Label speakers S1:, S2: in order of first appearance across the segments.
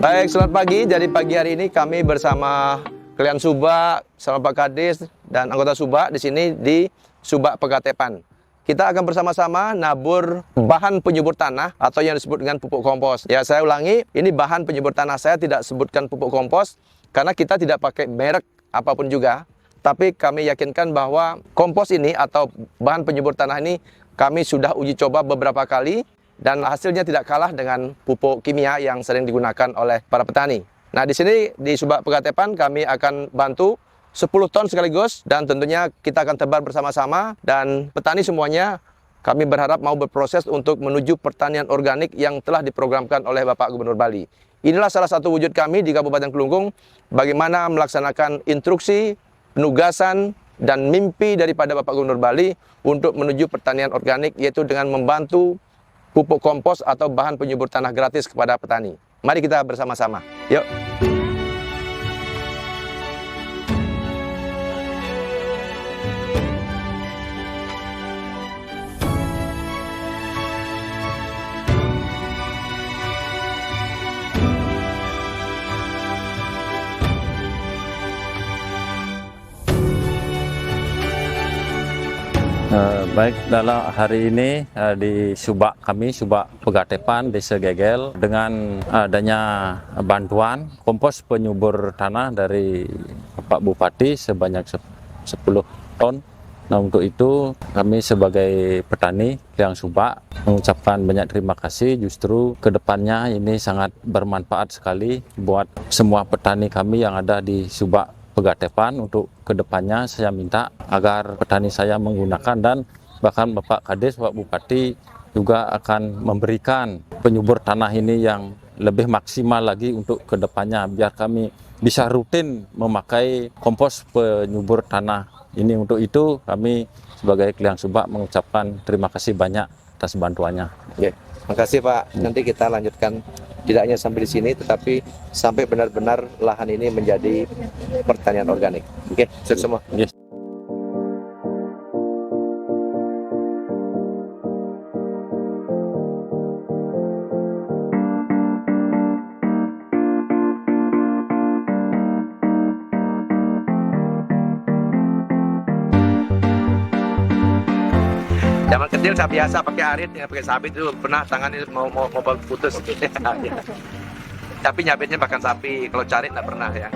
S1: Baik, selamat pagi. Jadi pagi hari ini kami bersama Kalian Subak, sama Pak Kades dan anggota Subak di sini di Subak Pegatepan. Kita akan bersama-sama nabur bahan penyubur tanah atau yang disebut dengan pupuk kompos. Ya, saya ulangi, ini bahan penyubur tanah. Saya tidak sebutkan pupuk kompos karena kita tidak pakai merek apapun juga. Tapi kami yakinkan bahwa kompos ini atau bahan penyubur tanah ini kami sudah uji coba beberapa kali dan hasilnya tidak kalah dengan pupuk kimia yang sering digunakan oleh para petani. Nah, di sini di Subak Pegatepan kami akan bantu 10 ton sekaligus dan tentunya kita akan tebar bersama-sama dan petani semuanya kami berharap mau berproses untuk menuju pertanian organik yang telah diprogramkan oleh Bapak Gubernur Bali. Inilah salah satu wujud kami di Kabupaten Kelungkung bagaimana melaksanakan instruksi, penugasan, dan mimpi daripada Bapak Gubernur Bali untuk menuju pertanian organik, yaitu dengan membantu pupuk kompos atau bahan penyubur tanah gratis kepada petani. Mari kita bersama-sama. Yuk.
S2: Baik, dalam hari ini di Subak kami, Subak Pegatepan, Desa Gegel, dengan adanya bantuan kompos penyubur tanah dari Bapak Bupati sebanyak 10 ton. Nah, untuk itu kami sebagai petani yang Subak mengucapkan banyak terima kasih. Justru kedepannya ini sangat bermanfaat sekali buat semua petani kami yang ada di Subak Pegatepan. Untuk kedepannya saya minta agar petani saya menggunakan dan bahkan Bapak Kades, Bapak Bupati juga akan memberikan penyubur tanah ini yang lebih maksimal lagi untuk kedepannya biar kami bisa rutin memakai kompos penyubur tanah ini. Untuk itu kami sebagai Kliang Subak mengucapkan terima kasih banyak atas bantuannya.
S1: Oke, terima kasih Pak. Nanti kita lanjutkan tidak hanya sampai di sini, tetapi sampai benar-benar lahan ini menjadi pertanian organik. Oke, semua.
S2: Yes.
S1: Zaman kecil saya biasa pakai arit, ya pakai sabit itu pernah tangan itu mau putus. Tapi nyabitnya bahkan sapi, kalau carit nggak pernah ya.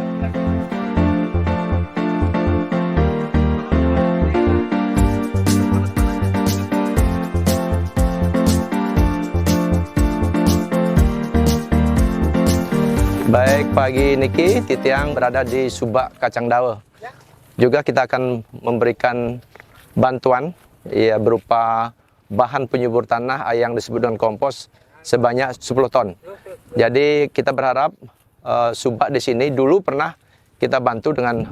S1: Baik, pagi Niki, Titiang berada di Subak Kacang Dawe. Juga kita akan memberikan bantuan ya berupa bahan penyubur tanah yang disebut dengan kompos sebanyak 10 ton. Jadi kita berharap Subak di sini dulu pernah kita bantu dengan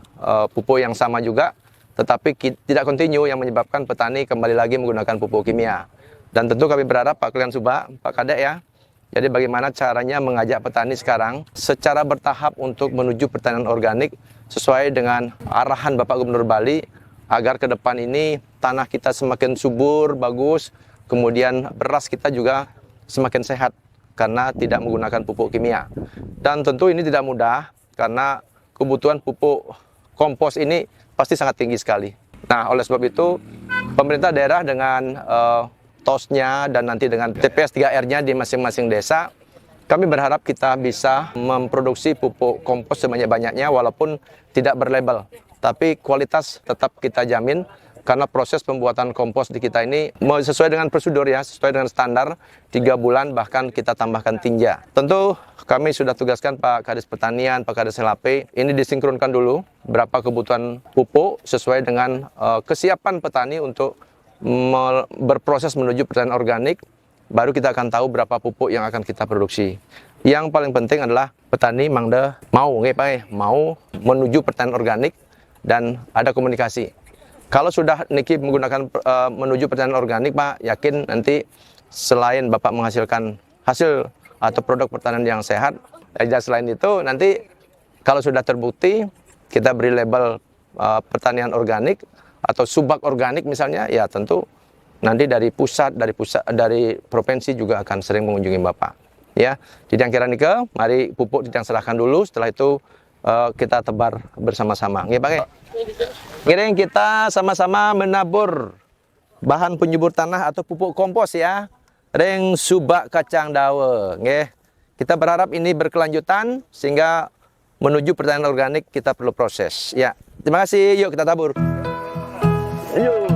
S1: pupuk yang sama juga, tetapi tidak kontinu yang menyebabkan petani kembali lagi menggunakan pupuk kimia. Dan tentu kami berharap Pak Kliang Subak, Pak Kadek ya, jadi bagaimana caranya mengajak petani sekarang secara bertahap untuk menuju pertanian organik sesuai dengan arahan Bapak Gubernur Bali agar ke depan ini tanah kita semakin subur, bagus, kemudian beras kita juga semakin sehat karena tidak menggunakan pupuk kimia. Dan tentu ini tidak mudah karena kebutuhan pupuk kompos ini pasti sangat tinggi sekali. Nah, oleh sebab itu pemerintah daerah dengan TOS-nya dan nanti dengan TPS 3R-nya di masing-masing desa, kami berharap kita bisa memproduksi pupuk kompos sebanyak-banyaknya walaupun tidak berlabel. Tapi kualitas tetap kita jamin karena proses pembuatan kompos di kita ini sesuai dengan prosedur ya, sesuai dengan standar 3 bulan bahkan kita tambahkan tinja. Tentu kami sudah tugaskan Pak Kades Pertanian, Pak Kades LHP, ini disinkronkan dulu berapa kebutuhan pupuk sesuai dengan kesiapan petani untuk berproses menuju pertanian organik. Baru kita akan tahu berapa pupuk yang akan kita produksi. Yang paling penting adalah petani mangda mau menuju pertanian organik dan ada komunikasi. Kalau sudah Niki menggunakan menuju pertanian organik, Pak, yakin nanti selain Bapak menghasilkan hasil atau produk pertanian yang sehat, dan selain itu nanti kalau sudah terbukti kita beri label pertanian organik atau Subak organik misalnya, ya tentu nanti dari pusat, dari provinsi juga akan sering mengunjungi Bapak. Ya, Didang kira nike, mari pupuk Didang serahkan dulu. Setelah itu kita tebar bersama-sama. Nggih, Pak. Ngiring kita sama-sama menabur bahan penyubur tanah atau pupuk kompos ya. Reng Subak Kacang Dawe. Nggih. Kita berharap ini berkelanjutan sehingga menuju pertanian organik kita perlu proses. Ya. Terima kasih. Yuk kita tabur. Yuk.